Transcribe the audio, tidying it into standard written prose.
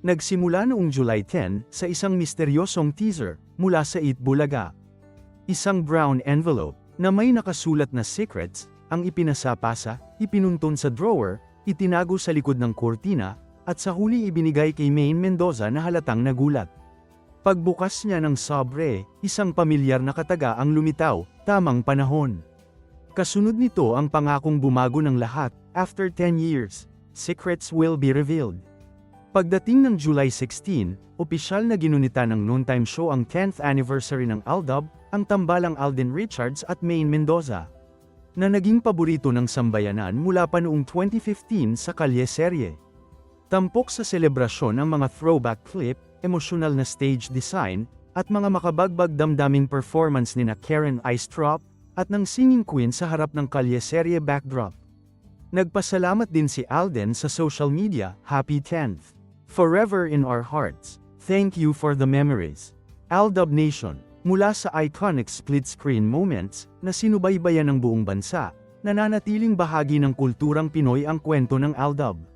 Nagsimula noong July 10 sa isang misteryosong teaser mula sa Itbulaga. Isang brown envelope na may nakasulat na secrets ang ipinasapasa, ipinunton sa drawer, itinago sa likod ng kurtina, at sa huli ibinigay kay Maine Mendoza na halatang nagulat. Pagbukas niya ng sobre, isang pamilyar na kataga ang lumitaw, tamang panahon. Kasunod nito ang pangakong bumago ng lahat, after 10 years, secrets will be revealed. Pagdating ng July 16, opisyal na ginunita ng noontime show ang 10th anniversary ng Aldab, ang tambalang Alden Richards at Maine Mendoza, na naging paborito ng sambayanan mula pa noong 2015 sa kalye-serye. Tampok sa selebrasyon ang mga throwback clip, emosyonal na stage design, at mga makabagbag damdaming performance ni Karen Aistrop, at ng singing queen sa harap ng kalye-serye backdrop. Nagpasalamat din si Alden sa social media, Happy 10th. Forever in our hearts. Thank you for the memories. Aldab Nation, mula sa iconic split-screen moments na sinubaybayan ng buong bansa, nananatiling bahagi ng kulturang Pinoy ang kwento ng Aldab.